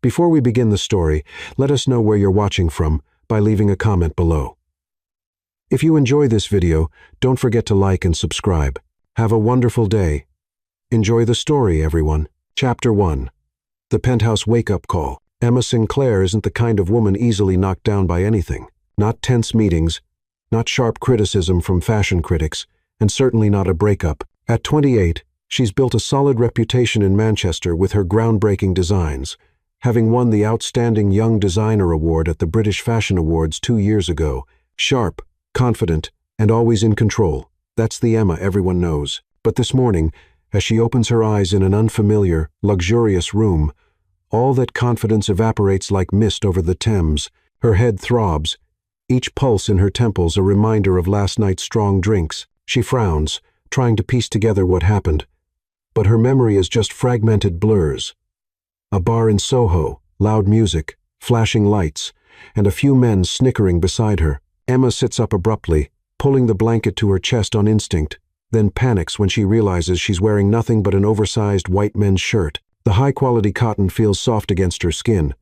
Before we begin the story, let us know where you're watching from by leaving a comment below. If you enjoy this video, don't forget to like and subscribe. Have a wonderful day. Enjoy the story, everyone. Chapter 1. The Penthouse Wake-Up Call. Emma Sinclair isn't the kind of woman easily knocked down by anything. Not tense meetings, not sharp criticism from fashion critics, and certainly not a breakup. At 28, she's built a solid reputation in Manchester with her groundbreaking designs, having won the Outstanding Young Designer Award at the British Fashion Awards 2 years ago. Sharp, confident, and always in control. That's the Emma everyone knows. But this morning, as she opens her eyes in an unfamiliar, luxurious room, all that confidence evaporates like mist over the Thames. Her head throbs, each pulse in her temples a reminder of last night's strong drinks. She frowns, trying to piece together what happened. But her memory is just fragmented blurs. A bar in Soho, loud music, flashing lights, and a few men snickering beside her. Emma sits up abruptly, pulling the blanket to her chest on instinct, then panics when she realizes she's wearing nothing but an oversized white men's shirt. The high-quality cotton feels soft against her skin.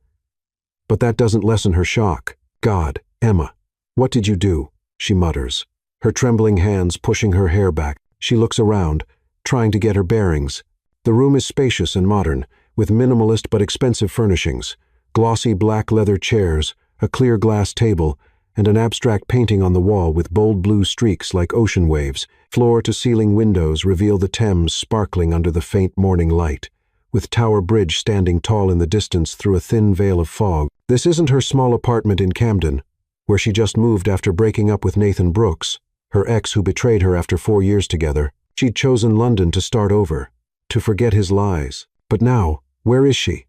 But that doesn't lessen her shock. God, Emma, what did you do? She mutters, her trembling hands pushing her hair back. She looks around, trying to get her bearings. The room is spacious and modern, with minimalist but expensive furnishings, glossy black leather chairs, a clear glass table, and an abstract painting on the wall with bold blue streaks like ocean waves. Floor-to-ceiling windows reveal the Thames sparkling under the faint morning light, with Tower Bridge standing tall in the distance through a thin veil of fog. This isn't her small apartment in Camden, where she just moved after breaking up with Nathan Brooks, her ex who betrayed her after 4 years together. She'd chosen London to start over, to forget his lies. But now, where is she?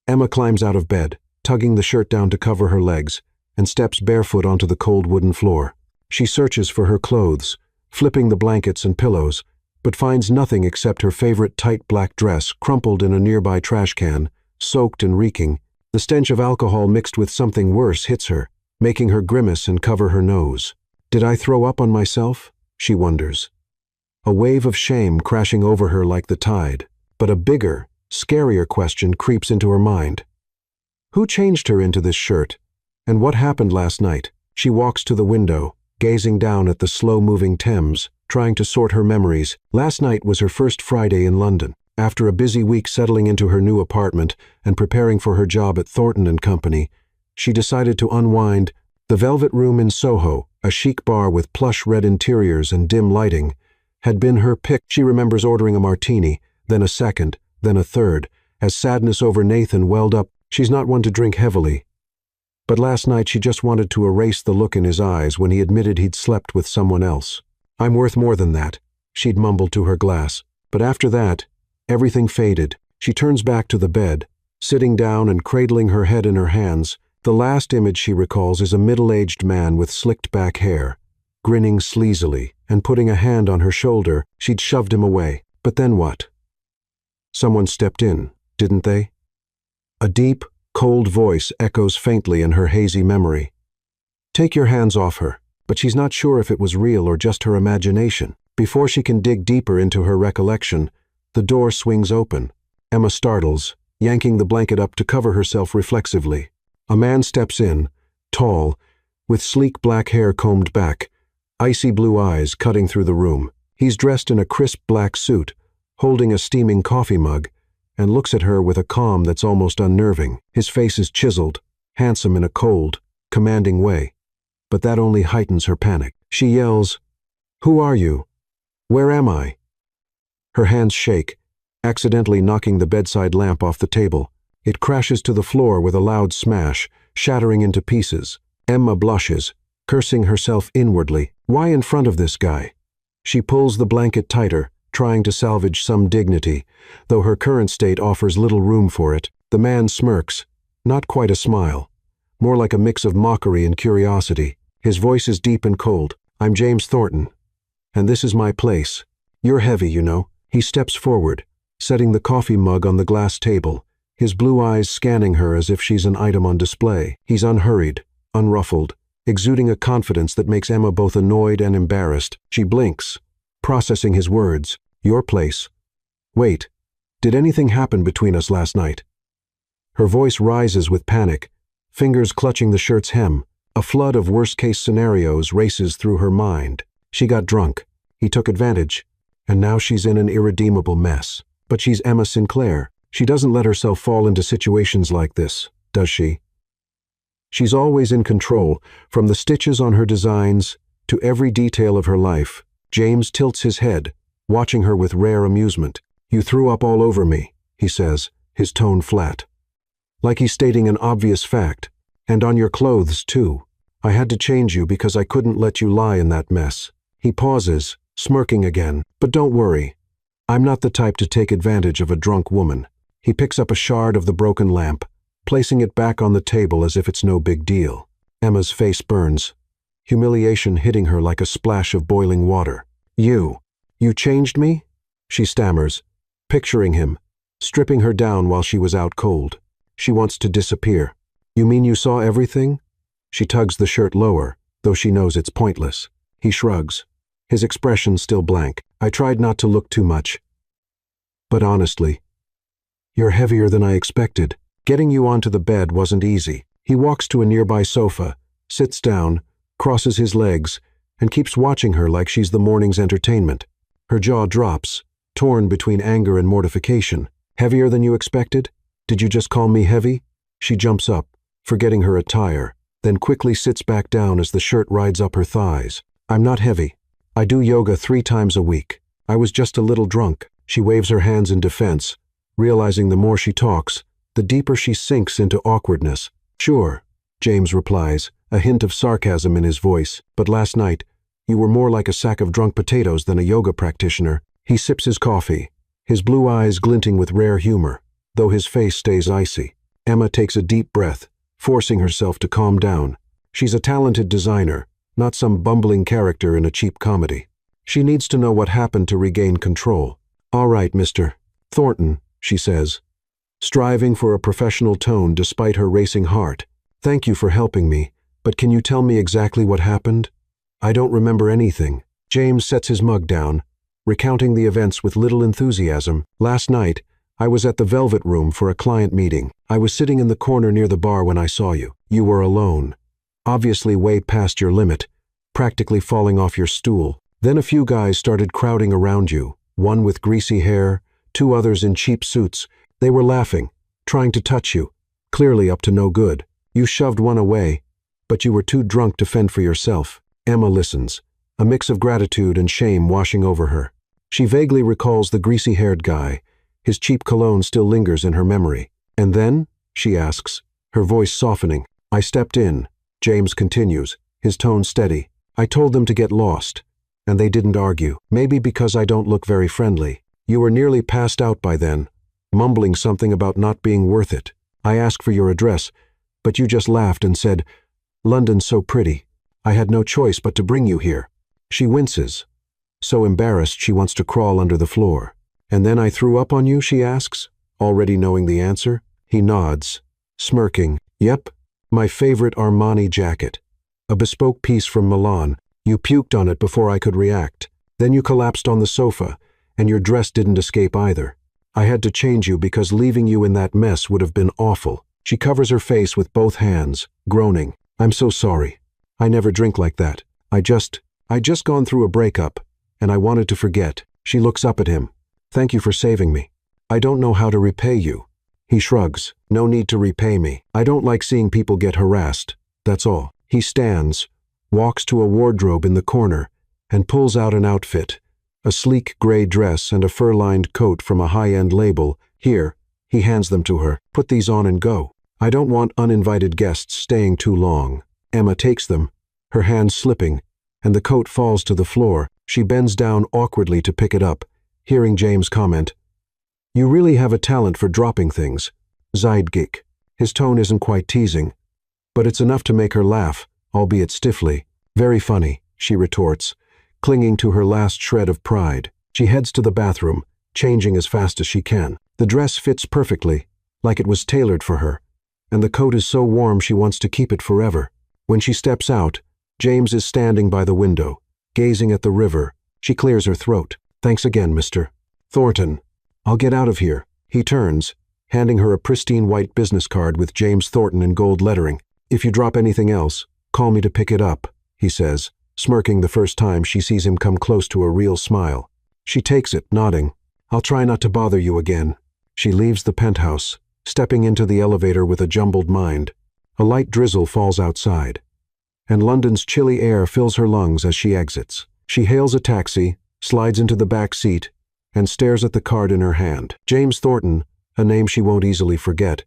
Emma climbs out of bed, tugging the shirt down to cover her legs, and steps barefoot onto the cold wooden floor. She searches for her clothes, flipping the blankets and pillows, but finds nothing except her favorite tight black dress crumpled in a nearby trash can, soaked and reeking. The stench of alcohol mixed with something worse hits her, making her grimace and cover her nose. Did I throw up on myself? She wonders. A wave of shame crashing over her like the tide. But a bigger, scarier question creeps into her mind. Who changed her into this shirt? And what happened last night? She walks to the window, gazing down at the slow-moving Thames, trying to sort her memories. Last night was her first Friday in London. After a busy week settling into her new apartment and preparing for her job at Thornton & Company, she decided to unwind. The Velvet Room in Soho, a chic bar with plush red interiors and dim lighting, had been her pick. She remembers ordering a martini, then a second, then a third, as sadness over Nathan welled up. She's not one to drink heavily, but last night she just wanted to erase the look in his eyes when he admitted he'd slept with someone else. I'm worth more than that, she'd mumbled to her glass. But after that, everything faded. She turns back to the bed, sitting down and cradling her head in her hands. The last image she recalls is a middle-aged man with slicked back hair, grinning sleazily and putting a hand on her shoulder. She'd shoved him away. But then what? Someone stepped in, didn't they? A deep, cold voice echoes faintly in her hazy memory. Take your hands off her. But she's not sure if it was real or just her imagination. Before she can dig deeper into her recollection, the door swings open. Emma startles, yanking the blanket up to cover herself reflexively. A man steps in, tall, with sleek black hair combed back, icy blue eyes cutting through the room. He's dressed in a crisp black suit, holding a steaming coffee mug, and looks at her with a calm that's almost unnerving. His face is chiseled, handsome in a cold, commanding way. But that only heightens her panic. She yells, "Who are you? Where am I?" Her hands shake, accidentally knocking the bedside lamp off the table. It crashes to the floor with a loud smash, shattering into pieces. Emma blushes, cursing herself inwardly. Why in front of this guy? She pulls the blanket tighter, trying to salvage some dignity, though her current state offers little room for it. The man smirks, not quite a smile, more like a mix of mockery and curiosity. His voice is deep and cold. I'm James Thornton, and this is my place. You're heavy, you know. He steps forward, setting the coffee mug on the glass table, his blue eyes scanning her as if she's an item on display. He's unhurried, unruffled, exuding a confidence that makes Emma both annoyed and embarrassed. She blinks, processing his words. Your place. Wait, did anything happen between us last night? Her voice rises with panic, fingers clutching the shirt's hem. A flood of worst-case scenarios races through her mind. She got drunk. He took advantage. And now she's in an irredeemable mess. But she's Emma Sinclair. She doesn't let herself fall into situations like this, does she? She's always in control, from the stitches on her designs to every detail of her life. James tilts his head, watching her with rare amusement. "You threw up all over me," he says, his tone flat. Like he's stating an obvious fact. "And on your clothes, too. I had to change you because I couldn't let you lie in that mess." He pauses, smirking again. "But don't worry. I'm not the type to take advantage of a drunk woman." He picks up a shard of the broken lamp, placing it back on the table as if it's no big deal. Emma's face burns, humiliation hitting her like a splash of boiling water. You changed me?" she stammers, picturing him, stripping her down while she was out cold. She wants to disappear. "You mean you saw everything?" She tugs the shirt lower, though she knows it's pointless. He shrugs, his expression still blank. "I tried not to look too much. But honestly, you're heavier than I expected. Getting you onto the bed wasn't easy." He walks to a nearby sofa, sits down, crosses his legs, and keeps watching her like she's the morning's entertainment. Her jaw drops, torn between anger and mortification. "Heavier than you expected? Did you just call me heavy?" She jumps up, forgetting her attire, then quickly sits back down as the shirt rides up her thighs. "I'm not heavy. I do yoga 3 times a week. I was just a little drunk." She waves her hands in defense, realizing the more she talks, the deeper she sinks into awkwardness. "Sure," James replies, a hint of sarcasm in his voice. "But last night, you were more like a sack of drunk potatoes than a yoga practitioner." He sips his coffee, his blue eyes glinting with rare humor, though his face stays icy. Emma takes a deep breath, forcing herself to calm down. She's a talented designer, not some bumbling character in a cheap comedy. She needs to know what happened to regain control. "All right, Mr. Thornton," she says, striving for a professional tone despite her racing heart. "Thank you for helping me, but can you tell me exactly what happened? I don't remember anything." James sets his mug down, recounting the events with little enthusiasm. "Last night, I was at the Velvet Room for a client meeting. I was sitting in the corner near the bar when I saw you. You were alone, obviously way past your limit, practically falling off your stool. Then a few guys started crowding around you, one with greasy hair, 2 others in cheap suits. They were laughing, trying to touch you, clearly up to no good. You shoved one away, but you were too drunk to fend for yourself." Emma listens, a mix of gratitude and shame washing over her. She vaguely recalls the greasy-haired guy. His cheap cologne still lingers in her memory. "And then?" she asks, her voice softening. "I stepped in," James continues, his tone steady. "I told them to get lost, and they didn't argue. Maybe because I don't look very friendly. You were nearly passed out by then, mumbling something about not being worth it. I asked for your address, but you just laughed and said, 'London's so pretty. I had no choice but to bring you here.'" She winces, so embarrassed she wants to crawl under the floor. "And then I threw up on you?" she asks, already knowing the answer. He nods, smirking. "Yep, my favorite Armani jacket. A bespoke piece from Milan. You puked on it before I could react. Then you collapsed on the sofa, and your dress didn't escape either. I had to change you because leaving you in that mess would have been awful." She covers her face with both hands, groaning. "I'm so sorry. I never drink like that. I just gone through a breakup, and I wanted to forget." She looks up at him. "Thank you for saving me. I don't know how to repay you." He shrugs. "No need to repay me. I don't like seeing people get harassed. That's all." He stands, walks to a wardrobe in the corner, and pulls out an outfit, a sleek gray dress and a fur-lined coat from a high-end label. "Here," he hands them to her. "Put these on and go. I don't want uninvited guests staying too long." Emma takes them, her hands slipping, and the coat falls to the floor. She bends down awkwardly to pick it up, hearing James comment, "You really have a talent for dropping things." Zeitgeist. His tone isn't quite teasing, but it's enough to make her laugh, albeit stiffly. "Very funny," she retorts, clinging to her last shred of pride. She heads to the bathroom, changing as fast as she can. The dress fits perfectly, like it was tailored for her, and the coat is so warm she wants to keep it forever. When she steps out, James is standing by the window, gazing at the river. She clears her throat. "Thanks again, Mr. Thornton. I'll get out of here." He turns, handing her a pristine white business card with James Thornton in gold lettering. "If you drop anything else, call me to pick it up," he says, smirking the first time she sees him come close to a real smile. She takes it, nodding. "I'll try not to bother you again." She leaves the penthouse, stepping into the elevator with a jumbled mind. A light drizzle falls outside, and London's chilly air fills her lungs as she exits. She hails a taxi, slides into the back seat, and stares at the card in her hand. James Thornton, a name she won't easily forget,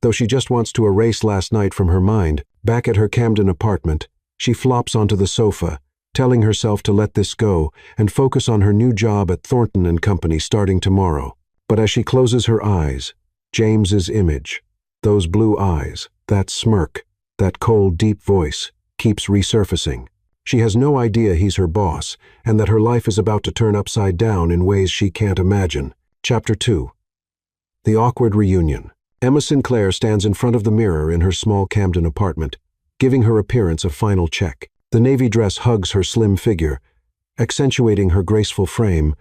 though she just wants to erase last night from her mind. Back at her Camden apartment, she flops onto the sofa, telling herself to let this go and focus on her new job at Thornton and Company starting tomorrow. But as she closes her eyes, James's image, those blue eyes, that smirk, that cold, deep voice, keeps resurfacing. She has no idea he's her boss, and that her life is about to turn upside down in ways she can't imagine. Chapter 2. The awkward reunion. Emma Sinclair stands in front of the mirror in her small Camden apartment, giving her appearance a final check. The navy dress hugs her slim figure, accentuating her graceful frame,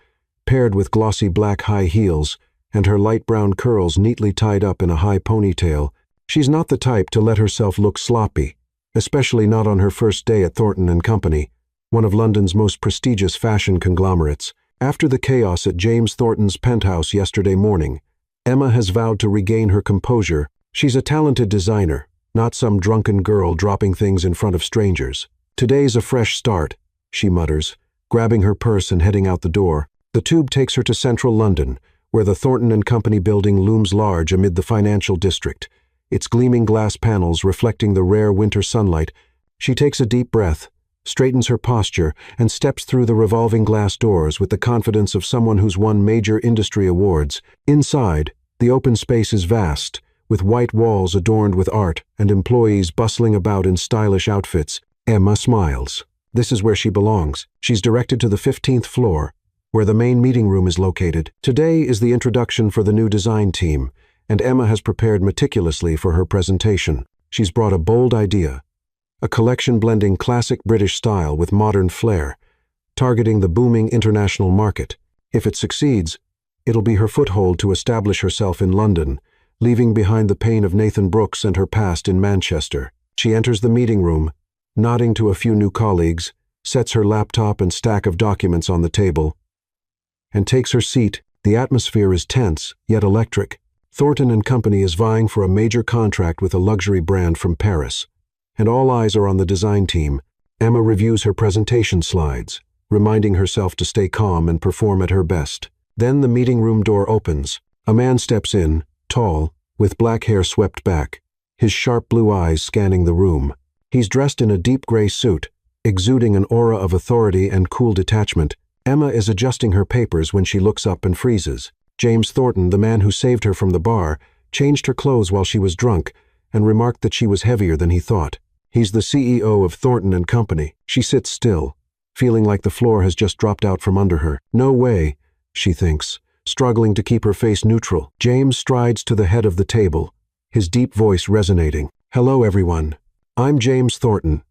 paired with glossy black high heels and her light brown curls neatly tied up in a high ponytail. She's not the type to let herself look sloppy, especially not on her first day at Thornton and Company, one of London's most prestigious fashion conglomerates. After the chaos at James Thornton's penthouse yesterday morning, Emma has vowed to regain her composure. She's a talented designer, not some drunken girl dropping things in front of strangers. "Today's a fresh start," she mutters, grabbing her purse and heading out the door. The tube takes her to central London, where the Thornton and Company building looms large amid the financial district, its gleaming glass panels reflecting the rare winter sunlight. She takes a deep breath, straightens her posture, and steps through the revolving glass doors with the confidence of someone who's won major industry awards. Inside, the open space is vast, with white walls adorned with art and employees bustling about in stylish outfits. Emma smiles. This is where she belongs. She's directed to the 15th floor, where the main meeting room is located. Today is the introduction for the new design team, and Emma has prepared meticulously for her presentation. She's brought a bold idea, a collection blending classic British style with modern flair, targeting the booming international market. If it succeeds, it'll be her foothold to establish herself in London, leaving behind the pain of Nathan Brooks and her past in Manchester. She enters the meeting room, nodding to a few new colleagues, sets her laptop and stack of documents on the table, and takes her seat. The atmosphere is tense, yet electric. Thornton and Company is vying for a major contract with a luxury brand from Paris, and all eyes are on the design team. Emma reviews her presentation slides, reminding herself to stay calm and perform at her best. Then the meeting room door opens. A man steps in, tall, with black hair swept back, his sharp blue eyes scanning the room. He's dressed in a deep gray suit, exuding an aura of authority and cool detachment. Emma is adjusting her papers when she looks up and freezes. James Thornton, the man who saved her from the bar, changed her clothes while she was drunk and remarked that she was heavier than he thought. He's the CEO of Thornton and Company. She sits still, feeling like the floor has just dropped out from under her. No way, she thinks, struggling to keep her face neutral. James strides to the head of the table, his deep voice resonating. "Hello, everyone. I'm James Thornton,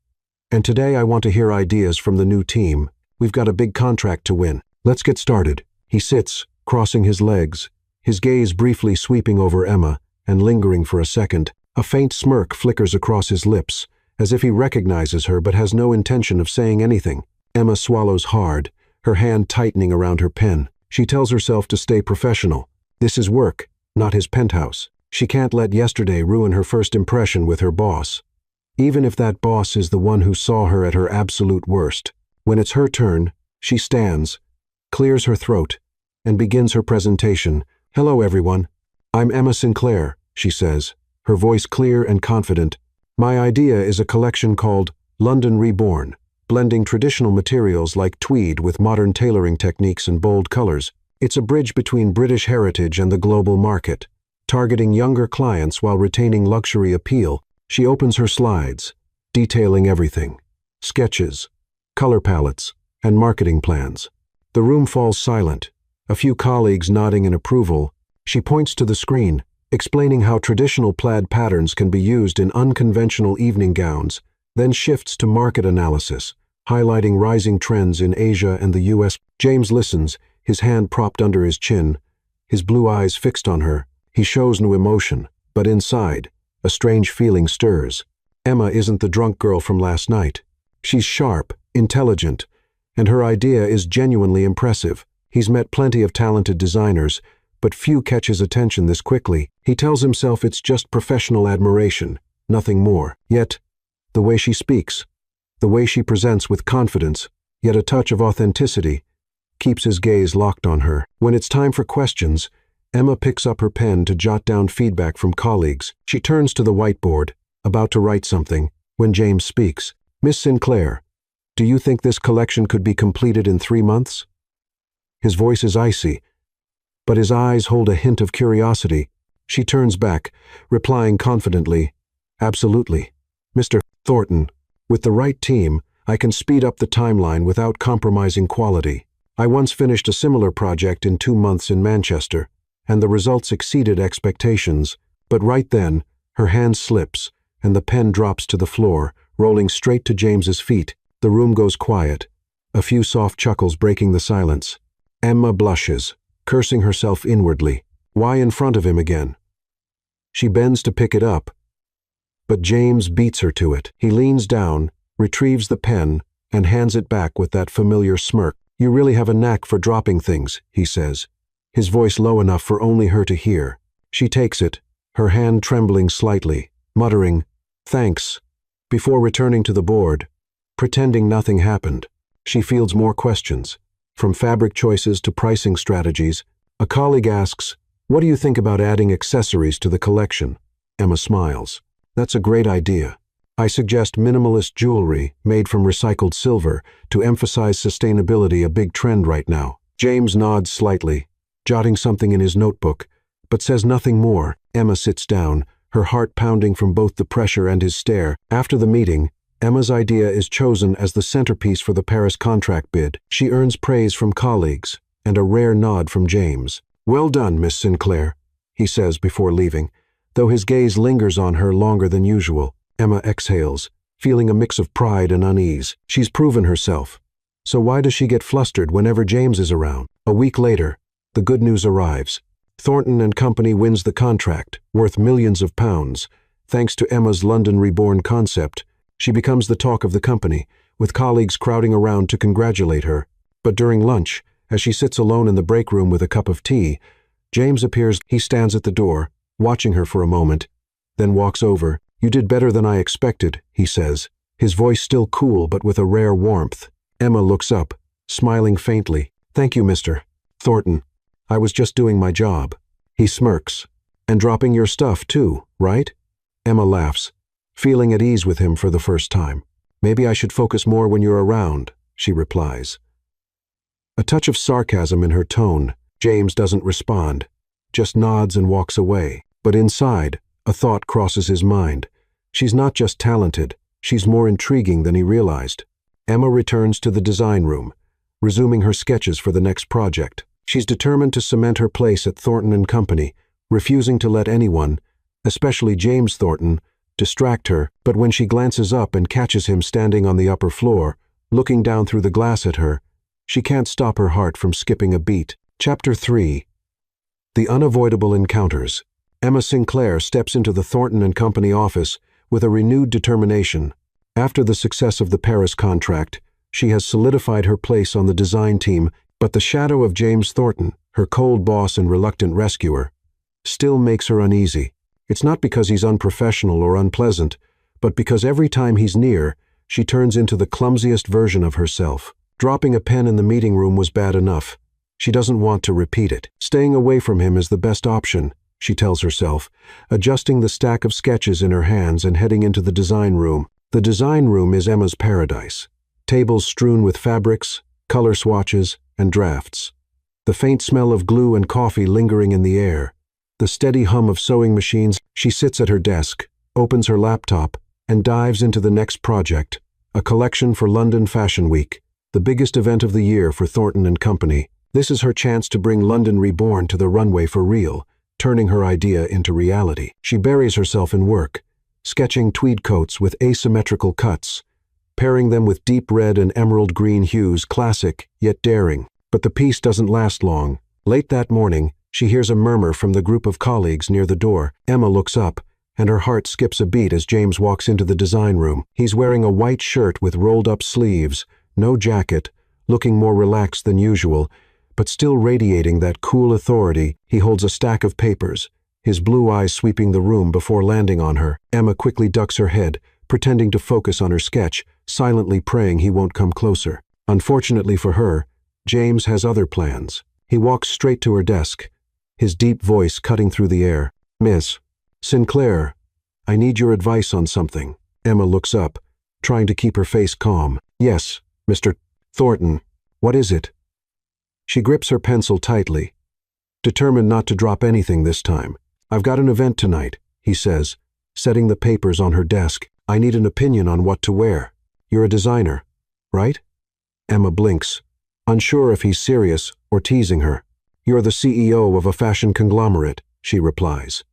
and today I want to hear ideas from the new team. We've got a big contract to win. Let's get started." He sits, crossing his legs, his gaze briefly sweeping over Emma and lingering for a second. A faint smirk flickers across his lips, as if he recognizes her but has no intention of saying anything. Emma swallows hard, her hand tightening around her pen. She tells herself to stay professional. This is work, not his penthouse. She can't let yesterday ruin her first impression with her boss, even if that boss is the one who saw her at her absolute worst. When it's her turn, she stands, clears her throat, and begins her presentation. "Hello, everyone. I'm Emma Sinclair," she says, her voice clear and confident. "My idea is a collection called London Reborn, blending traditional materials like tweed with modern tailoring techniques and bold colors. It's a bridge between British heritage and the global market, targeting younger clients while retaining luxury appeal." She opens her slides, detailing everything: sketches, color palettes, and marketing plans. The room falls silent, a few colleagues nodding in approval. She points to the screen, explaining how traditional plaid patterns can be used in unconventional evening gowns, then shifts to market analysis, highlighting rising trends in Asia and the US. James listens, his hand propped under his chin, his blue eyes fixed on her. He shows no emotion, but inside, a strange feeling stirs. Emma isn't the drunk girl from last night. She's sharp, intelligent, and her idea is genuinely impressive. He's met plenty of talented designers, but few catch his attention this quickly. He tells himself it's just professional admiration, nothing more. Yet, the way she speaks, the way she presents with confidence, yet a touch of authenticity, keeps his gaze locked on her. When it's time for questions, Emma picks up her pen to jot down feedback from colleagues. She turns to the whiteboard, about to write something, when James speaks. "Miss Sinclair, do you think this collection could be completed in 3 months?" His voice is icy, but his eyes hold a hint of curiosity. She turns back, replying confidently, "Absolutely. Mr. Thornton, with the right team, I can speed up the timeline without compromising quality. I once finished a similar project in 2 months in Manchester, and the results exceeded expectations." But right then, her hand slips, and the pen drops to the floor, rolling straight to James's feet. The room goes quiet, a few soft chuckles breaking the silence. Emma blushes, cursing herself inwardly. Why in front of him again? She bends to pick it up, but James beats her to it. He leans down, retrieves the pen, and hands it back with that familiar smirk. "You really have a knack for dropping things," he says, his voice low enough for only her to hear. She takes it, her hand trembling slightly, muttering, "Thanks," before returning to the board, pretending nothing happened. She fields more questions. From fabric choices to pricing strategies, a colleague asks, "What do you think about adding accessories to the collection?" Emma smiles. "That's a great idea. I suggest minimalist jewelry made from recycled silver to emphasize sustainability, a big trend right now." James nods slightly, jotting something in his notebook, but says nothing more. Emma sits down, her heart pounding from both the pressure and his stare. After the meeting, Emma's idea is chosen as the centerpiece for the Paris contract bid. She earns praise from colleagues and a rare nod from James. "Well done, Miss Sinclair," he says before leaving, though his gaze lingers on her longer than usual. Emma exhales, feeling a mix of pride and unease. She's proven herself. So why does she get flustered whenever James is around? A week later, the good news arrives. Thornton and Company wins the contract, worth millions of pounds. Thanks to Emma's London Reborn concept, she becomes the talk of the company, with colleagues crowding around to congratulate her. But during lunch, as she sits alone in the break room with a cup of tea, James appears. He stands at the door, watching her for a moment, then walks over. "You did better than I expected," he says, his voice still cool but with a rare warmth. Emma looks up, smiling faintly. "Thank you, Mr. Thornton. I was just doing my job." He smirks. "And dropping your stuff too, right?" Emma laughs, feeling at ease with him for the first time. "Maybe I should focus more when you're around," she replies. A touch of sarcasm in her tone. James doesn't respond, just nods and walks away. But inside, a thought crosses his mind. She's not just talented, she's more intriguing than he realized. Emma returns to the design room, resuming her sketches for the next project. She's determined to cement her place at Thornton and Company, refusing to let anyone, especially James Thornton, distract her. But when she glances up and catches him standing on the upper floor, looking down through the glass at her, she can't stop her heart from skipping a beat. Chapter 3. The Unavoidable Encounters. Emma Sinclair steps into the Thornton and Company office with a renewed determination. After the success of the Paris contract, she has solidified her place on the design team, but the shadow of James Thornton, her cold boss and reluctant rescuer, still makes her uneasy. It's not because he's unprofessional or unpleasant, but because every time he's near, she turns into the clumsiest version of herself. Dropping a pen in the meeting room was bad enough. She doesn't want to repeat it. Staying away from him is the best option, she tells herself, adjusting the stack of sketches in her hands and heading into the design room. The design room is Emma's paradise. Tables strewn with fabrics, color swatches, and drafts. The faint smell of glue and coffee lingering in the air. The steady hum of sewing machines. She sits at her desk, opens her laptop, and dives into the next project, a collection for London Fashion Week, the biggest event of the year for Thornton and Company. This is her chance to bring London Reborn to the runway for real, turning her idea into reality. She buries herself in work, sketching tweed coats with asymmetrical cuts, pairing them with deep red and emerald green hues, classic yet daring. But the piece doesn't last long. Late that morning, She hears a murmur from the group of colleagues near the door. Emma looks up, and her heart skips a beat as James walks into the design room. He's wearing a white shirt with rolled-up sleeves, no jacket, looking more relaxed than usual, but still radiating that cool authority. He holds a stack of papers, his blue eyes sweeping the room before landing on her. Emma quickly ducks her head, pretending to focus on her sketch, silently praying he won't come closer. Unfortunately for her, James has other plans. He walks straight to her desk, his deep voice cutting through the air. "Miss Sinclair, I need your advice on something." Emma looks up, trying to keep her face calm. "Yes, Mr. Thornton. What is it?" She grips her pencil tightly, determined not to drop anything this time. "I've got an event tonight," he says, setting the papers on her desk. "I need an opinion on what to wear. You're a designer, right?" Emma blinks, unsure if he's serious or teasing her. "You're the CEO of a fashion conglomerate," she replies,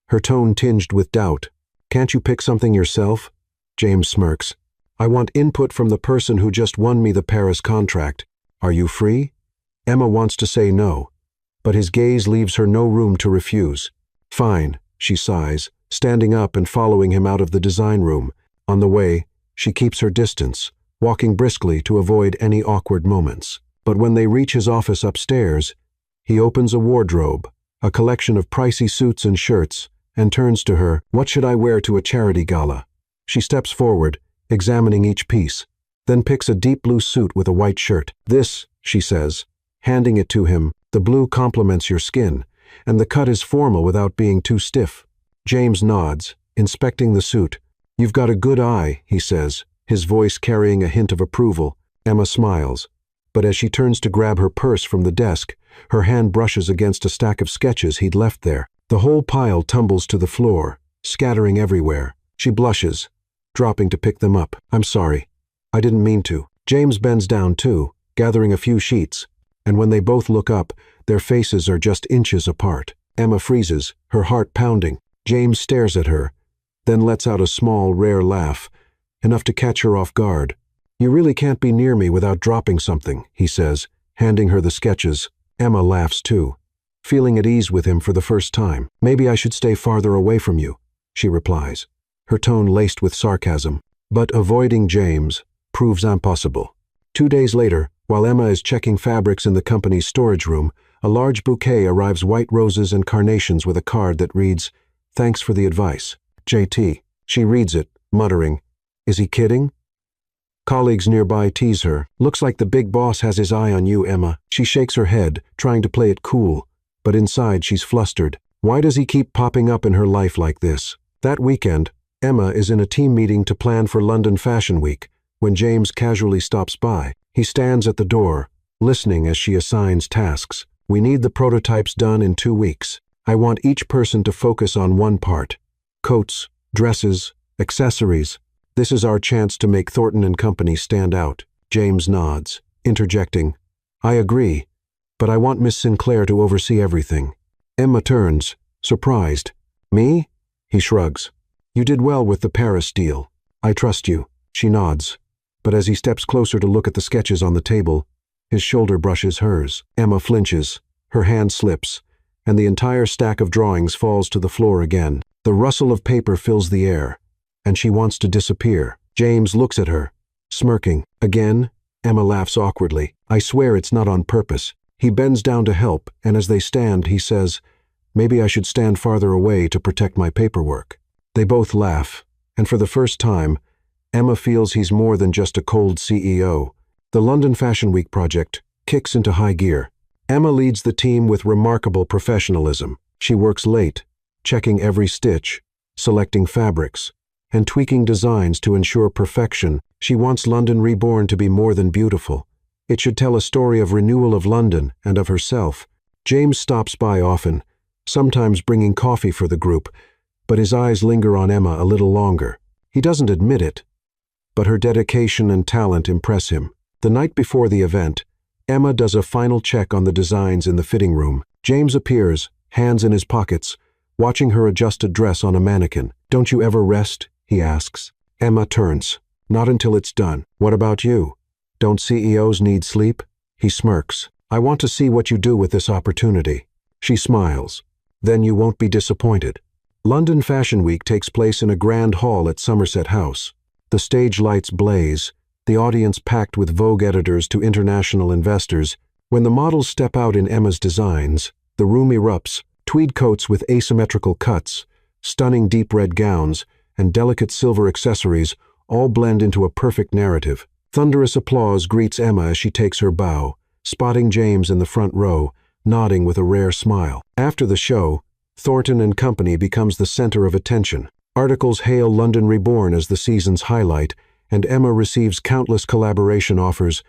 her tone tinged with doubt. "Can't you pick something yourself?" James smirks. "I want input from the person who just won me the Paris contract. Are you free?" Emma wants to say no, but his gaze leaves her no room to refuse. "Fine," she sighs, standing up and following him out of the design room. On the way, she keeps her distance, walking briskly to avoid any awkward moments. But when they reach his office upstairs, he opens a wardrobe, a collection of pricey suits and shirts, and turns to her. "What should I wear to a charity gala?" She steps forward, examining each piece, then picks a deep blue suit with a white shirt. "This," she says, handing it to him. "The blue complements your skin, and the cut is formal without being too stiff." James nods, inspecting the suit. "You've got a good eye," he says, his voice carrying a hint of approval. Emma smiles, but as she turns to grab her purse from the desk, her hand brushes against a stack of sketches he'd left there. The whole pile tumbles to the floor, scattering everywhere. She blushes, dropping to pick them up. "I'm sorry. I didn't mean to." James bends down too, gathering a few sheets, and when they both look up, their faces are just inches apart. Emma freezes, her heart pounding. James stares at her, then lets out a small, rare laugh, enough to catch her off guard. "You really can't be near me without dropping something," he says, handing her the sketches. Emma laughs too, feeling at ease with him for the first time. "Maybe I should stay farther away from you," she replies, her tone laced with sarcasm. But avoiding James proves impossible. 2 days later, while Emma is checking fabrics in the company's storage room, a large bouquet arrives, white roses and carnations with a card that reads, "Thanks for the advice, JT." She reads it, muttering, "Is he kidding?" Colleagues nearby tease her. "Looks like the big boss has his eye on you, Emma." She shakes her head, trying to play it cool, but inside she's flustered. Why does he keep popping up in her life like this? That weekend, Emma is in a team meeting to plan for London Fashion Week when James casually stops by. He stands at the door, listening as she assigns tasks. "We need the prototypes done in 2 weeks. I want each person to focus on one part. Coats, dresses, accessories. This is our chance to make Thornton and Company stand out." James nods, interjecting, "I agree, but I want Miss Sinclair to oversee everything." Emma turns, surprised. "Me?" He shrugs. "You did well with the Paris deal. I trust you." She nods, but as he steps closer to look at the sketches on the table, his shoulder brushes hers. Emma flinches, her hand slips, and the entire stack of drawings falls to the floor again. The rustle of paper fills the air, and she wants to disappear. James looks at her, smirking. "Again?" Emma laughs awkwardly. "I swear it's not on purpose." He bends down to help, and as they stand, he says, "Maybe I should stand farther away to protect my paperwork." They both laugh, and for the first time, Emma feels he's more than just a cold CEO. The London Fashion Week project kicks into high gear. Emma leads the team with remarkable professionalism. She works late, checking every stitch, selecting fabrics, and tweaking designs to ensure perfection. She wants London Reborn to be more than beautiful. It should tell a story of renewal of London and of herself. James stops by often, sometimes bringing coffee for the group, but his eyes linger on Emma a little longer. He doesn't admit it, but her dedication and talent impress him. The night before the event, Emma does a final check on the designs in the fitting room. James appears, hands in his pockets, watching her adjust a dress on a mannequin. "Don't you ever rest?" he asks. Emma turns. "Not until it's done." "What about you? Don't CEOs need sleep?" He smirks. "I want to see what you do with this opportunity." She smiles. Then you won't be disappointed. London Fashion Week takes place in a grand hall at Somerset House. The stage lights blaze, the audience packed with Vogue editors to international investors. When the models step out in Emma's designs, the room erupts. Tweed coats with asymmetrical cuts, stunning deep red gowns, and delicate silver accessories all blend into a perfect narrative. Thunderous applause greets Emma as she takes her bow, spotting James in the front row, nodding with a rare smile. After the show, Thornton and Company becomes the center of attention. Articles hail London Reborn as the season's highlight, and Emma receives countless collaboration offers.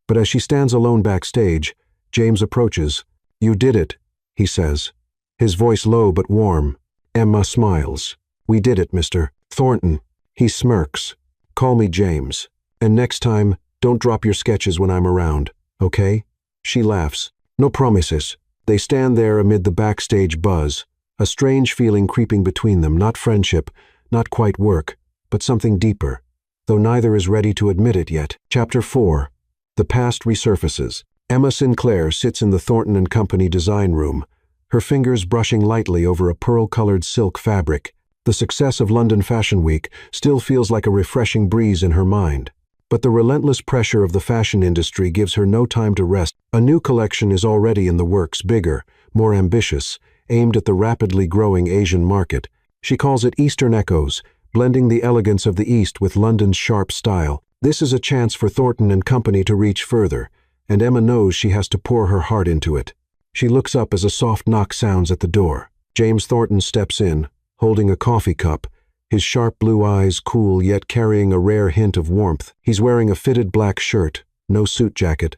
But as she stands alone backstage, James approaches. "You did it," he says, his voice low but warm. Emma smiles. "We did it, Mr. Thornton." He smirks. "Call me James. And next time, don't drop your sketches when I'm around, okay?" She laughs. "No promises." They stand there amid the backstage buzz, a strange feeling creeping between them, not friendship, not quite work, but something deeper, though neither is ready to admit it yet. Chapter 4. The past resurfaces. Emma Sinclair sits in the Thornton and Company design room, her fingers brushing lightly over a pearl-colored silk fabric. The success of London Fashion Week still feels like a refreshing breeze in her mind. But the relentless pressure of the fashion industry gives her no time to rest. A new collection is already in the works, bigger, more ambitious, aimed at the rapidly growing Asian market. She calls it Eastern Echoes, blending the elegance of the East with London's sharp style. This is a chance for Thornton and Company to reach further, and Emma knows she has to pour her heart into it. She looks up as a soft knock sounds at the door. James Thornton steps in, holding a coffee cup, his sharp blue eyes cool yet carrying a rare hint of warmth. He's wearing a fitted black shirt, no suit jacket,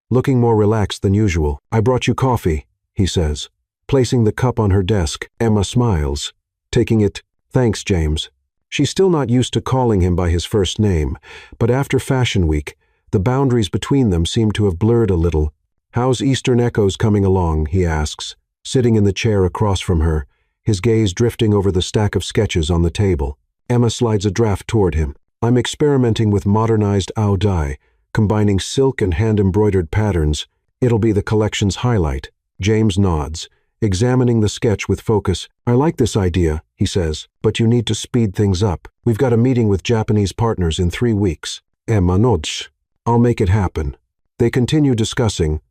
looking more relaxed than usual. "I brought you coffee," he says, placing the cup on her desk. Emma smiles, taking it. "Thanks, James." She's still not used to calling him by his first name, but after Fashion Week, the boundaries between them seem to have blurred a little. "How's Eastern Echoes coming along?" he asks, sitting in the chair across from her, his gaze drifting over the stack of sketches on the table. Emma slides a draft toward him. "I'm experimenting with modernized ao dye, combining silk and hand-embroidered patterns. It'll be the collection's highlight." James nods, examining the sketch with focus. "I like this idea," he says, "but you need to speed things up. We've got a meeting with Japanese partners in 3 weeks. Emma nods. "I'll make it happen." They continue discussing,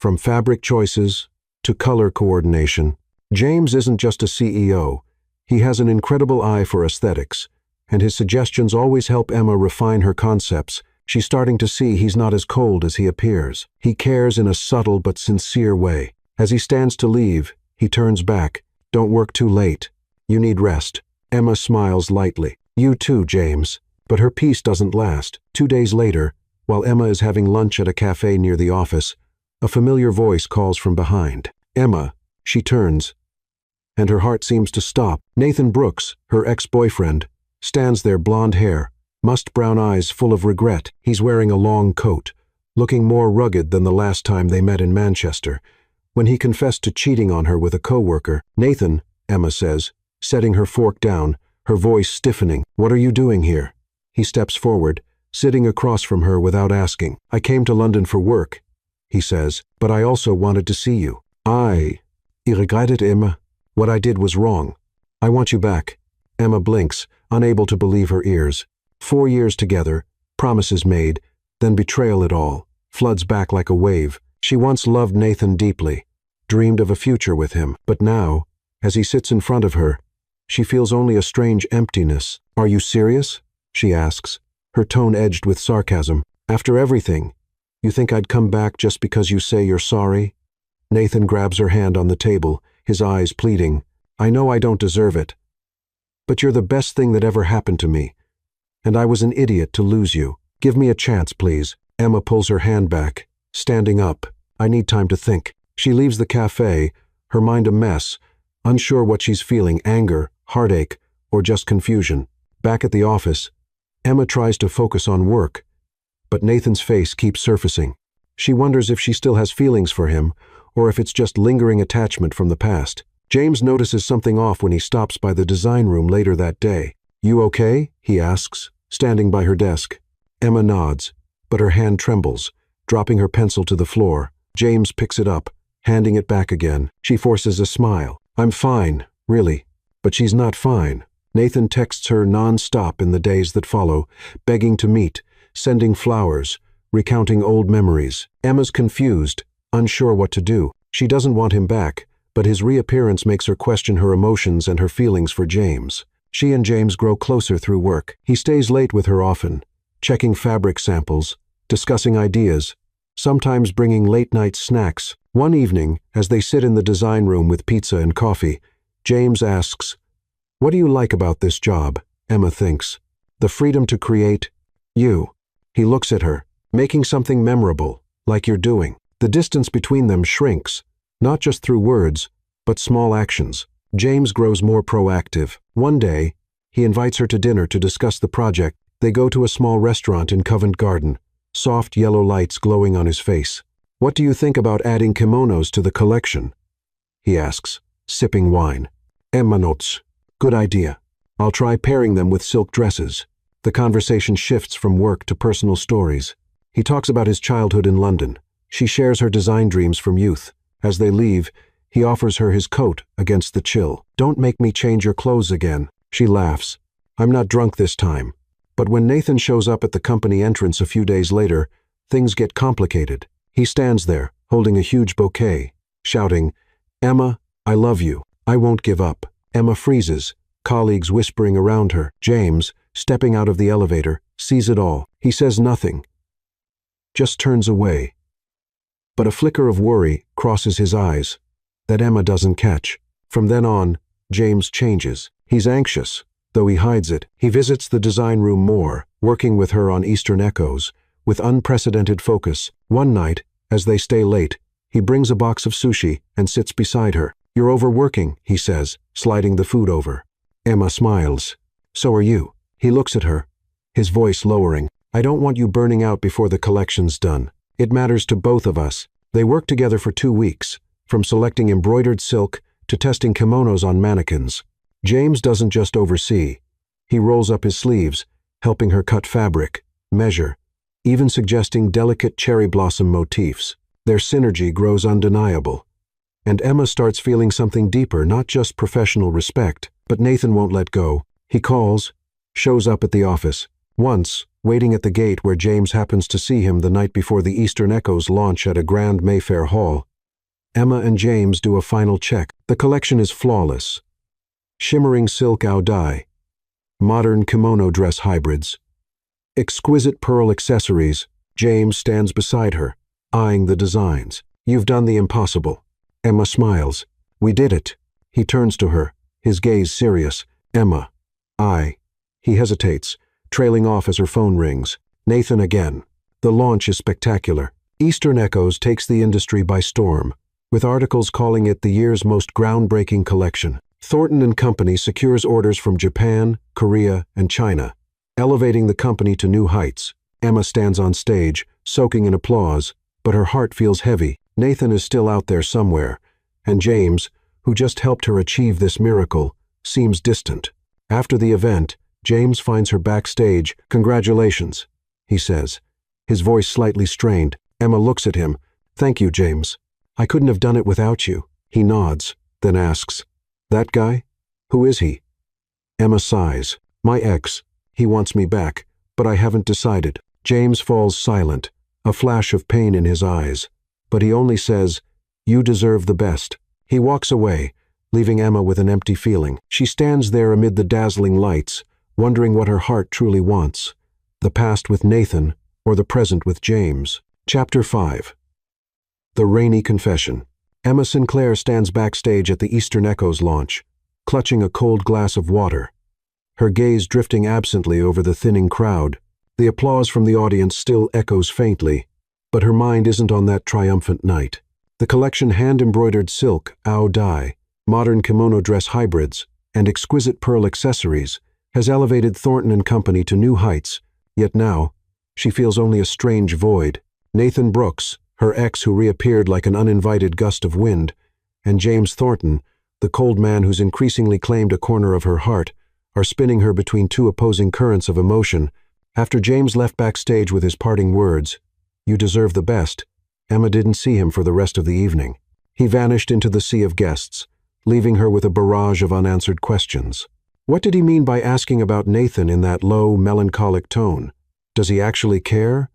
from fabric choices to color coordination. James isn't just a CEO. He has an incredible eye for aesthetics, and his suggestions always help Emma refine her concepts. She's starting to see he's not as cold as he appears. He cares in a subtle but sincere way. As he stands to leave, he turns back. "Don't work too late. You need rest." Emma smiles lightly. "You too, James." But her peace doesn't last. 2 days later, while Emma is having lunch at a cafe near the office, a familiar voice calls from behind. "Emma." She turns, and her heart seems to stop. Nathan Brooks, her ex-boyfriend, stands there, blonde hair, mussed brown eyes full of regret. He's wearing a long coat, looking more rugged than the last time they met in Manchester, when he confessed to cheating on her with a co-worker. "Nathan," Emma says, setting her fork down, her voice stiffening. "What are you doing here?" He steps forward, sitting across from her without asking. "I came to London for work," he says, "but I also wanted to see you." "I regretted, Emma. What I did was wrong. I want you back." Emma blinks, unable to believe her ears. 4 years together, promises made, then betrayal it all, floods back like a wave. She once loved Nathan deeply, dreamed of a future with him, but now, as he sits in front of her, she feels only a strange emptiness. "Are you serious?" she asks, her tone edged with sarcasm. "After everything, you think I'd come back just because you say you're sorry?" Nathan grabs her hand on the table, his eyes pleading. "I know I don't deserve it, but you're the best thing that ever happened to me, and I was an idiot to lose you. Give me a chance, please." Emma pulls her hand back, standing up. "I need time to think." She leaves the cafe, her mind a mess, unsure what she's feeling, anger, heartache, or just confusion. Back at the office, Emma tries to focus on work, but Nathan's face keeps surfacing. She wonders if she still has feelings for him, or if it's just lingering attachment from the past. James notices something off when he stops by the design room later that day. "You okay?" he asks, standing by her desk. Emma nods, but her hand trembles, dropping her pencil to the floor. James picks it up, handing it back again. She forces a smile. I'm fine, really. But she's not fine. Nathan texts her non-stop in the days that follow, begging to meet, sending flowers, recounting old memories. Emma's confused, unsure what to do. She doesn't want him back, but his reappearance makes her question her emotions and her feelings for James. She and James grow closer through work. He stays late with her often, checking fabric samples, discussing ideas, sometimes bringing late-night snacks. One evening, as they sit in the design room with pizza and coffee, James asks, "What do you like about this job?" Emma thinks, "The freedom to create you." He looks at her, "Making something memorable, like you're doing." The distance between them shrinks, not just through words, but small actions. James grows more proactive. One day, he invites her to dinner to discuss the project. They go to a small restaurant in Covent Garden, soft yellow lights glowing on his face. "What do you think about adding kimonos to the collection?" he asks, sipping wine. Emma nods. "Good idea. I'll try pairing them with silk dresses." The conversation shifts from work to personal stories. He talks about his childhood in London. She shares her design dreams from youth. As they leave, he offers her his coat against the chill. "Don't make me change your clothes again." She laughs. "I'm not drunk this time." But when Nathan shows up at the company entrance a few days later, things get complicated. He stands there, holding a huge bouquet, shouting, "Emma, I love you. I won't give up." Emma freezes, colleagues whispering around her. James, stepping out of the elevator, sees it all. He says nothing, just turns away. But a flicker of worry crosses his eyes that Emma doesn't catch. From then on, James changes. He's anxious, though he hides it. He visits the design room more, working with her on Eastern Echoes, with unprecedented focus. One night, as they stay late, he brings a box of sushi and sits beside her. "You're overworking," he says, sliding the food over. Emma smiles. "So are you." He looks at her, his voice lowering. "I don't want you burning out before the collection's done. It matters to both of us." They work together for 2 weeks, from selecting embroidered silk to testing kimonos on mannequins. James doesn't just oversee. He rolls up his sleeves, helping her cut fabric, measure, even suggesting delicate cherry blossom motifs. Their synergy grows undeniable. And Emma starts feeling something deeper, not just professional respect. But Nathan won't let go. He calls, shows up at the office. Once, waiting at the gate where James happens to see him the night before the Eastern Echoes launch at a grand Mayfair hall, Emma and James do a final check. The collection is flawless. Shimmering silk dye, modern kimono dress hybrids, exquisite pearl accessories. James stands beside her, eyeing the designs. "You've done the impossible." Emma smiles. "We did it." He turns to her, his gaze serious. "Emma, He hesitates, trailing off as her phone rings. Nathan again. The launch is spectacular. Eastern Echoes takes the industry by storm, with articles calling it the year's most groundbreaking collection. Thornton & Company secures orders from Japan, Korea, and China, elevating the company to new heights. Emma stands on stage, soaking in applause, but her heart feels heavy. Nathan is still out there somewhere, and James, who just helped her achieve this miracle, seems distant. After the event, James finds her backstage. "Congratulations," he says, his voice slightly strained. Emma looks at him. "Thank you, James. I couldn't have done it without you." He nods, then asks, "That guy? Who is he?" Emma sighs. "My ex. He wants me back, but I haven't decided." James falls silent, a flash of pain in his eyes. But he only says, "You deserve the best." He walks away, leaving Emma with an empty feeling. She stands there amid the dazzling lights, wondering what her heart truly wants, the past with Nathan or the present with James. Chapter 5. The Rainy Confession. Emma Sinclair stands backstage at the Eastern Echoes launch, clutching a cold glass of water, her gaze drifting absently over the thinning crowd. The applause from the audience still echoes faintly, but her mind isn't on that triumphant night. The collection hand-embroidered silk, dye, modern kimono dress hybrids, and exquisite pearl accessories has elevated Thornton & Company to new heights, yet now, she feels only a strange void. Nathan Brooks, her ex who reappeared like an uninvited gust of wind, and James Thornton, the cold man who's increasingly claimed a corner of her heart, are spinning her between two opposing currents of emotion. After James left backstage with his parting words, "You deserve the best," Emma didn't see him for the rest of the evening. He vanished into the sea of guests, leaving her with a barrage of unanswered questions. What did he mean by asking about Nathan in that low, melancholic tone? Does he actually care?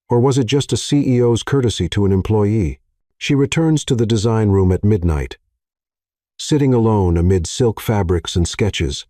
Or was it just a CEO's courtesy to an employee? She returns to the design room at midnight, sitting alone amid silk fabrics and sketches,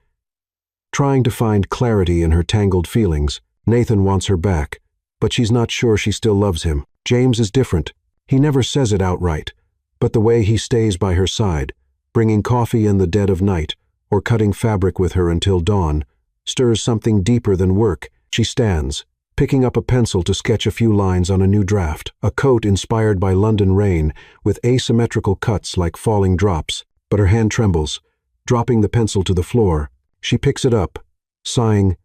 trying to find clarity in her tangled feelings. Nathan wants her back, but she's not sure she still loves him. James is different. He never says it outright, but the way he stays by her side, bringing coffee in the dead of night, or cutting fabric with her until dawn, stirs something deeper than work. She stands, picking up a pencil to sketch a few lines on a new draft, a coat inspired by London rain, with asymmetrical cuts like falling drops, but her hand trembles. Dropping the pencil to the floor, she picks it up, sighing,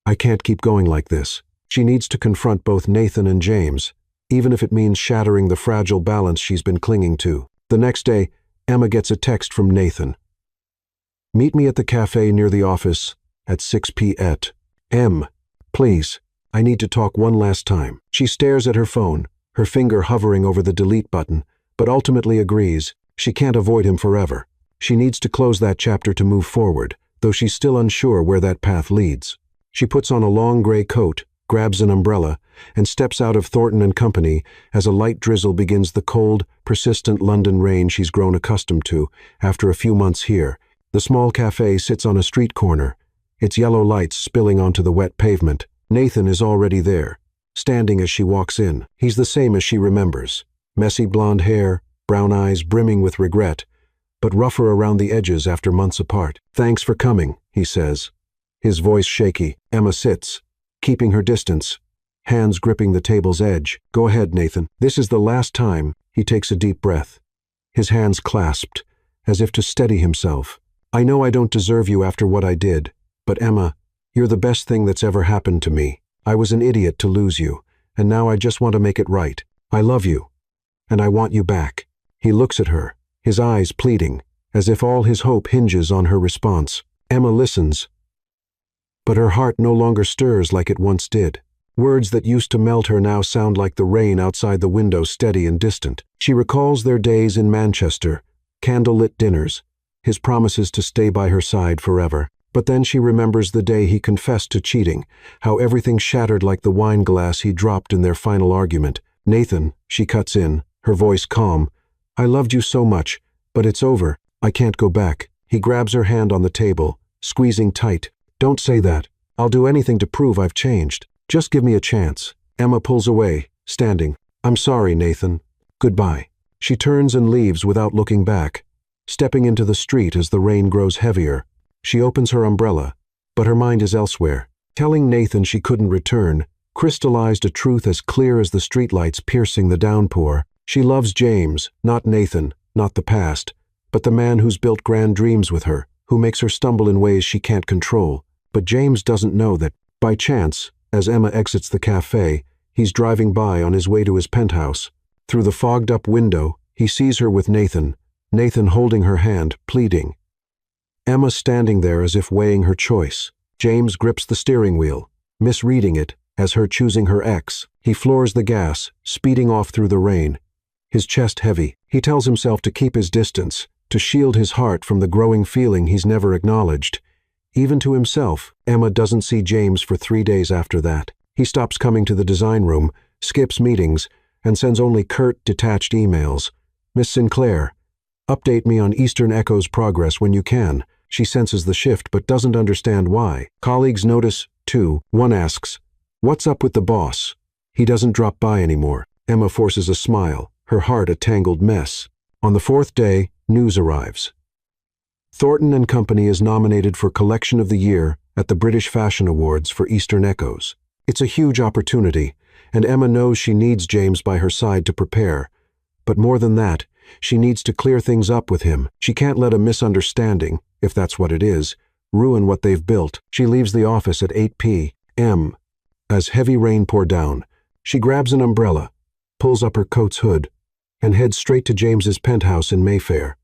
"I can't keep going like this." She needs to confront both Nathan and James, even if it means shattering the fragile balance she's been clinging to. The next day, Emma gets a text from Nathan. "Meet me at the cafe near the office at 6 p.m. Please, I need to talk one last time." She stares at her phone, her finger hovering over the delete button, but ultimately agrees. She can't avoid him forever. She needs to close that chapter to move forward, though she's still unsure where that path leads. She puts on a long gray coat, grabs an umbrella, and steps out of Thornton & Company as a light drizzle begins the cold, persistent London rain she's grown accustomed to after a few months here. The small cafe sits on a street corner, its yellow lights spilling onto the wet pavement. Nathan is already there, standing as she walks in. He's the same as she remembers. Messy blonde hair, brown eyes brimming with regret, but rougher around the edges after months apart. "Thanks for coming," he says, his voice shaky. Emma sits, keeping her distance, hands gripping the table's edge. "Go ahead, Nathan. This is the last time." He takes a deep breath, his hands clasped, as if to steady himself. "I know I don't deserve you after what I did, but Emma, you're the best thing that's ever happened to me. I was an idiot to lose you, and now I just want to make it right. I love you, and I want you back." He looks at her, his eyes pleading, as if all his hope hinges on her response. Emma listens, but her heart no longer stirs like it once did. Words that used to melt her now sound like the rain outside the window, steady and distant. She recalls their days in Manchester, candlelit dinners, his promises to stay by her side forever. But then she remembers the day he confessed to cheating, how everything shattered like the wine glass he dropped in their final argument. "Nathan," she cuts in, her voice calm, "I loved you so much, but it's over. I can't go back." He grabs her hand on the table, squeezing tight. "Don't say that. I'll do anything to prove I've changed. Just give me a chance." Emma pulls away, standing. "I'm sorry, Nathan. Goodbye." She turns and leaves without looking back, stepping into the street as the rain grows heavier. She opens her umbrella, but her mind is elsewhere. Telling Nathan she couldn't return crystallized a truth as clear as the streetlights piercing the downpour. She loves James, not Nathan, not the past, but the man who's built grand dreams with her, who makes her stumble in ways she can't control. But James doesn't know that. By chance, as Emma exits the cafe, he's driving by on his way to his penthouse. Through the fogged-up window, he sees her with Nathan holding her hand, pleading. Emma standing there as if weighing her choice. James grips the steering wheel, misreading it as her choosing her ex. He floors the gas, speeding off through the rain, his chest heavy. He tells himself to keep his distance, to shield his heart from the growing feeling he's never acknowledged. Even to himself, Emma doesn't see James for 3 days after that. He stops coming to the design room, skips meetings, and sends only curt, detached emails. "Miss Sinclair, update me on Eastern Echo's progress when you can." She senses the shift but doesn't understand why. Colleagues notice, too. One asks, "What's up with the boss?" He doesn't drop by anymore. Emma forces a smile, her heart a tangled mess. On the 4th day, news arrives. Thornton & Company is nominated for Collection of the Year at the British Fashion Awards for Eastern Echoes. It's a huge opportunity, and Emma knows she needs James by her side to prepare. But more than that, she needs to clear things up with him. She can't let a misunderstanding, if that's what it is, ruin what they've built. She leaves the office at 8 p.m. As heavy rain pours down, she grabs an umbrella, pulls up her coat's hood, and heads straight to James's penthouse in Mayfair,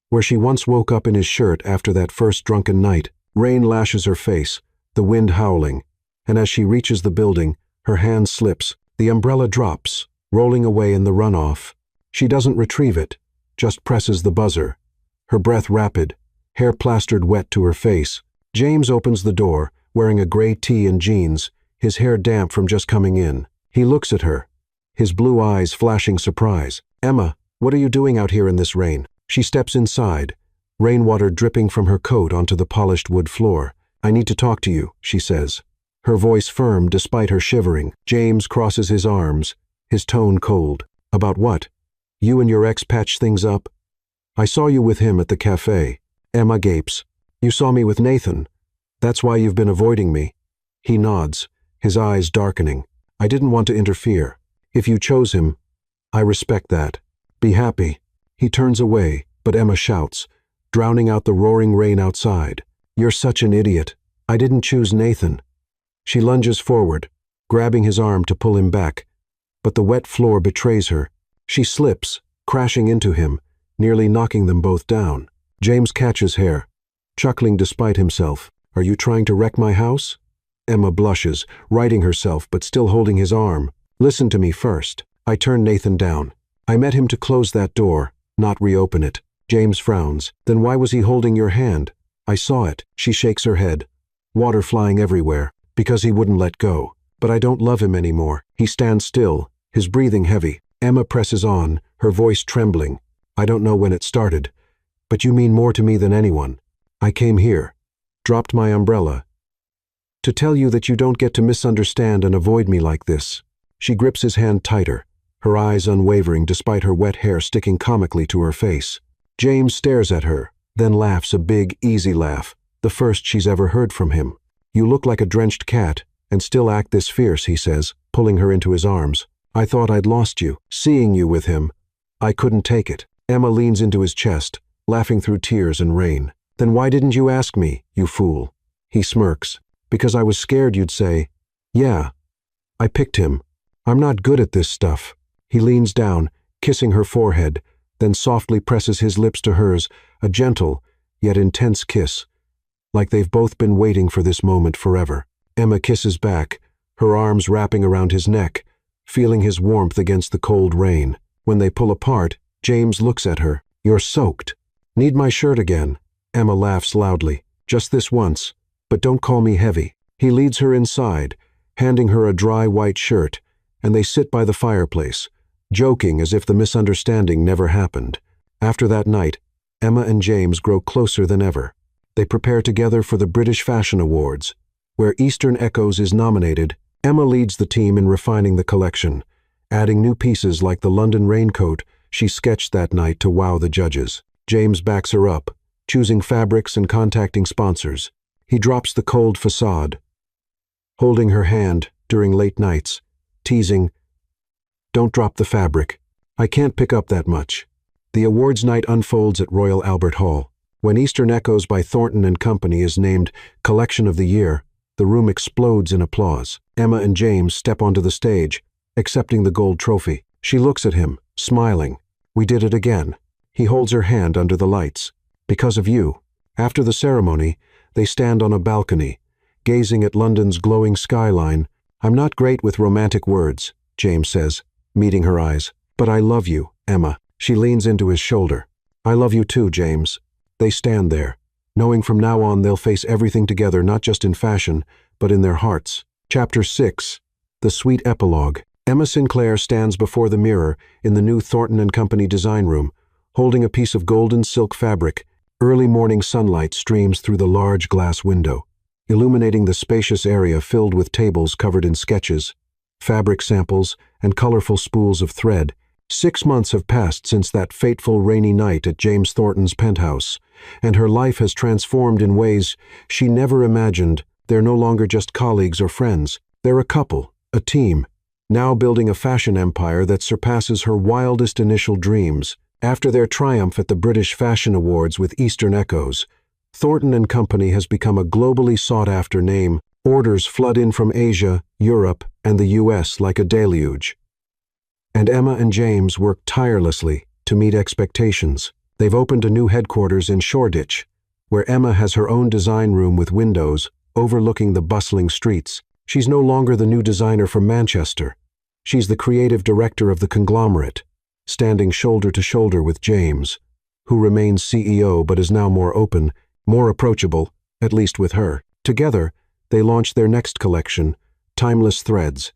where she once woke up in his shirt after that first drunken night. Rain lashes her face, the wind howling, and as she reaches the building, her hand slips. The umbrella drops, rolling away in the runoff. She doesn't retrieve it, just presses the buzzer. Her breath rapid, hair plastered wet to her face. James opens the door, wearing a gray tee and jeans, his hair damp from just coming in. He looks at her, his blue eyes flashing surprise. "Emma, what are you doing out here in this rain?" She steps inside, rainwater dripping from her coat onto the polished wood floor. "I need to talk to you," she says, her voice firm despite her shivering. James crosses his arms, his tone cold. "About what? You and your ex patched things up?" "I saw you with him at the cafe." Emma gapes. "You saw me with Nathan. That's why you've been avoiding me." He nods, his eyes darkening. "I didn't want to interfere. If you chose him, I respect that. Be happy." He turns away, but Emma shouts, drowning out the roaring rain outside. "You're such an idiot. I didn't choose Nathan." She lunges forward, grabbing his arm to pull him back, but the wet floor betrays her. She slips, crashing into him, nearly knocking them both down. James catches hair, chuckling despite himself. "Are you trying to wreck my house?" Emma blushes, righting herself but still holding his arm. "Listen to me first. I turned Nathan down. I met him to close that door, not reopen it." James frowns. "Then why was he holding your hand?" "I saw it." She shakes her head, water flying everywhere. "Because he wouldn't let go. But I don't love him anymore." He stands still, his breathing heavy. Emma presses on, her voice trembling. "I don't know when it started, but you mean more to me than anyone. I came here, dropped my umbrella, to tell you that you don't get to misunderstand and avoid me like this." She grips his hand tighter, her eyes unwavering despite her wet hair sticking comically to her face. James stares at her, then laughs a big, easy laugh, the first she's ever heard from him. "You look like a drenched cat, and still act this fierce," he says, pulling her into his arms. "I thought I'd lost you. Seeing you with him, I couldn't take it." Emma leans into his chest, laughing through tears and rain. "Then why didn't you ask me, you fool?" He smirks. "Because I was scared you'd say, 'Yeah, I picked him. I'm not good at this stuff.'" He leans down, kissing her forehead, then softly presses his lips to hers, a gentle, yet intense kiss, like they've both been waiting for this moment forever. Emma kisses back, her arms wrapping around his neck, feeling his warmth against the cold rain. When they pull apart, James looks at her. "You're soaked." "Need my shirt again?" Emma laughs loudly. "Just this once, but don't call me heavy." He leads her inside, handing her a dry white shirt, and they sit by the fireplace, joking as if the misunderstanding never happened. After that night, Emma and James grow closer than ever. They prepare together for the British Fashion Awards, where Eastern Echoes is nominated. Emma leads the team in refining the collection, adding new pieces like the London raincoat she sketched that night to wow the judges. James backs her up, choosing fabrics and contacting sponsors. He drops the cold facade, holding her hand during late nights, teasing, "Don't drop the fabric. I can't pick up that much." The awards night unfolds at Royal Albert Hall. When Eastern Echoes by Thornton and Company is named Collection of the Year, the room explodes in applause. Emma and James step onto the stage, accepting the gold trophy. She looks at him, smiling. "We did it again." He holds her hand under the lights. "Because of you." After the ceremony, they stand on a balcony, gazing at London's glowing skyline. "I'm not great with romantic words," James says, meeting her eyes. "But I love you, Emma." She leans into his shoulder. "I love you too, James." They stand there, knowing from now on they'll face everything together, not just in fashion, but in their hearts. Chapter 6. The Sweet Epilogue. Emma Sinclair stands before the mirror in the new Thornton and Company design room, holding a piece of golden silk fabric. Early morning sunlight streams through the large glass window, illuminating the spacious area filled with tables covered in sketches, fabric samples, and colorful spools of thread. 6 months have passed since that fateful rainy night at James Thornton's Penthouse, and her life has transformed in ways she never imagined. They're no longer just colleagues or friends. They're a couple, a team, now building a fashion empire that surpasses her wildest initial dreams. After their triumph at the British Fashion Awards with Eastern Echoes, Thornton and Company has become a globally sought-after name. Orders flood in from Asia, Europe, and the US like a deluge. And Emma and James work tirelessly to meet expectations. They've opened a new headquarters in Shoreditch, where Emma has her own design room with windows overlooking the bustling streets. She's no longer the new designer from Manchester. She's the creative director of the conglomerate, standing shoulder to shoulder with James, who remains CEO but is now more open, more approachable, at least with her. Together, they launch their next collection, Timeless Threads.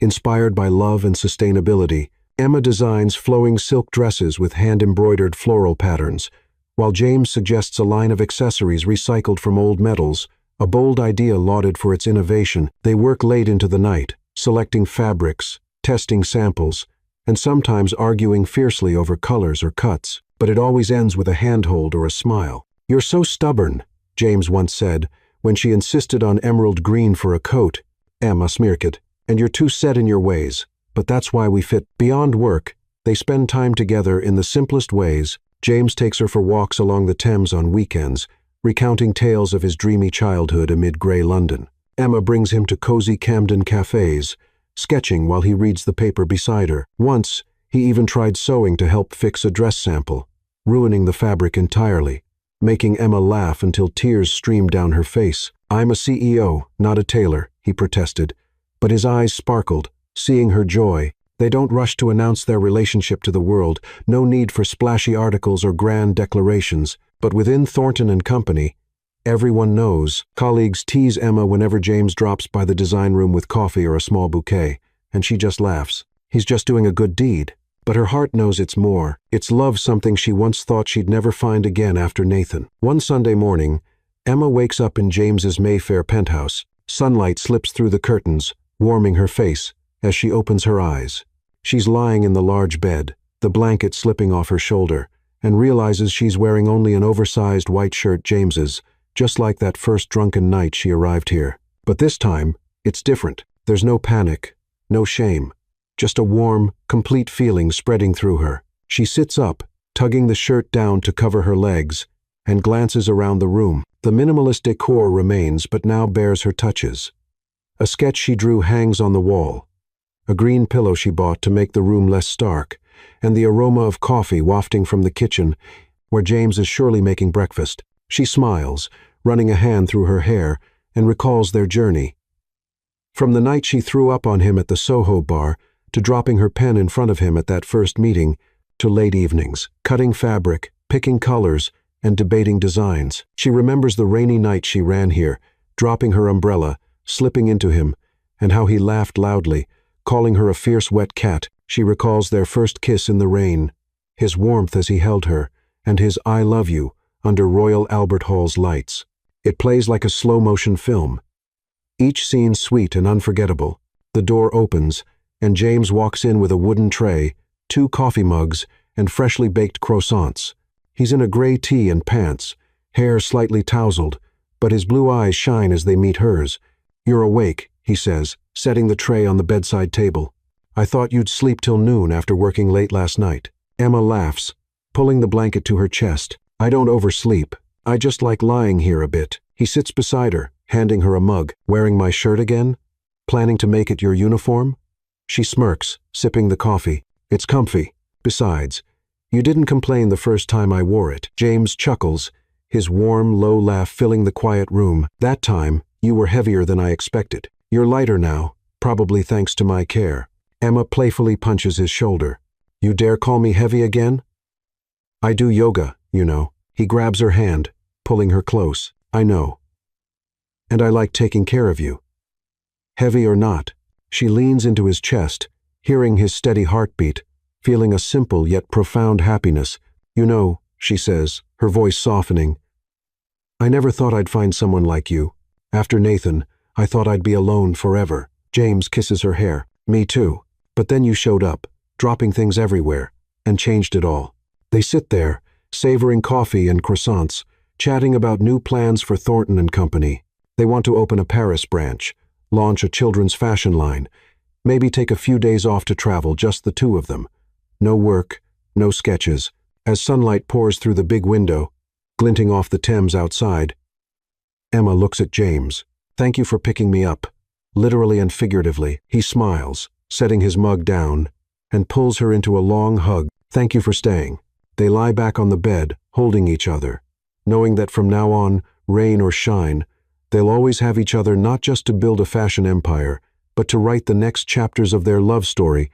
Inspired by love and sustainability, Emma designs flowing silk dresses with hand-embroidered floral patterns, while James suggests a line of accessories recycled from old metals, a bold idea lauded for its innovation. They work late into the night, selecting fabrics, testing samples, and sometimes arguing fiercely over colors or cuts, but it always ends with a handhold or a smile. "You're so stubborn," James once said, when she insisted on emerald green for a coat. "Emma smirked, and you're too set in your ways, but that's why we fit." Beyond work, they spend time together in the simplest ways. James takes her for walks along the Thames on weekends, recounting tales of his dreamy childhood amid grey London. Emma brings him to cozy Camden cafes, sketching while he reads the paper beside her. Once, he even tried sewing to help fix a dress sample, ruining the fabric entirely, making Emma laugh until tears streamed down her face. "I'm a CEO, not a tailor," he protested, but his eyes sparkled, seeing her joy. They don't rush to announce their relationship to the world, no need for splashy articles or grand declarations, but within Thornton and Company, everyone knows. Colleagues tease Emma whenever James drops by the design room with coffee or a small bouquet, and she just laughs. He's just doing a good deed. But her heart knows it's more. It's love, something she once thought she'd never find again after Nathan. One Sunday morning, Emma wakes up in James's Mayfair penthouse. Sunlight slips through the curtains, warming her face as she opens her eyes. She's lying in the large bed, the blanket slipping off her shoulder, and realizes she's wearing only an oversized white shirt James's, just like that first drunken night she arrived here. But this time, it's different. There's no panic, no shame, just a warm, complete feeling spreading through her. She sits up, tugging the shirt down to cover her legs, and glances around the room. The minimalist decor remains but now bears her touches. A sketch she drew hangs on the wall, a green pillow she bought to make the room less stark, and the aroma of coffee wafting from the kitchen, where James is surely making breakfast. She smiles, running a hand through her hair, and recalls their journey. From the night she threw up on him at the Soho bar, to dropping her pen in front of him at that first meeting, to late evenings, cutting fabric, picking colors, and debating designs. She remembers the rainy night she ran here, dropping her umbrella, slipping into him, and how he laughed loudly, calling her a fierce wet cat. She recalls their first kiss in the rain, his warmth as he held her, and his "I love you" under Royal Albert Hall's lights. It plays like a slow-motion film, each scene sweet and unforgettable. The door opens, and James walks in with a wooden tray, 2 coffee mugs, and freshly baked croissants. He's in a gray tee and pants, hair slightly tousled, but his blue eyes shine as they meet hers. "You're awake," he says, setting the tray on the bedside table. "I thought you'd sleep till noon after working late last night." Emma laughs, pulling the blanket to her chest. "I don't oversleep. I just like lying here a bit." He sits beside her, handing her a mug. "Wearing my shirt again? Planning to make it your uniform?" She smirks, sipping the coffee. "It's comfy. Besides, you didn't complain the first time I wore it." James chuckles, his warm, low laugh filling the quiet room. "That time, you were heavier than I expected. You're lighter now, probably thanks to my care." Emma playfully punches his shoulder. "You dare call me heavy again?" "I do yoga, you know." He grabs her hand, pulling her close. "I know. And I like taking care of you. Heavy or not." She leans into his chest, hearing his steady heartbeat, feeling a simple yet profound happiness. "You know," she says, her voice softening, "I never thought I'd find someone like you. After Nathan, I thought I'd be alone forever." James kisses her hair. "Me too. But then you showed up, dropping things everywhere, and changed it all." They sit there, savoring coffee and croissants, chatting about new plans for Thornton and Company. They want to open a Paris branch, launch a children's fashion line, maybe take a few days off to travel, just the two of them. No work, no sketches. As sunlight pours through the big window, glinting off the Thames outside, Emma looks at James. "Thank you for picking me up," literally and figuratively. He smiles, setting his mug down, and pulls her into a long hug. "Thank you for staying." They lie back on the bed, holding each other, knowing that from now on, rain or shine, they'll always have each other, not just to build a fashion empire, but to write the next chapters of their love story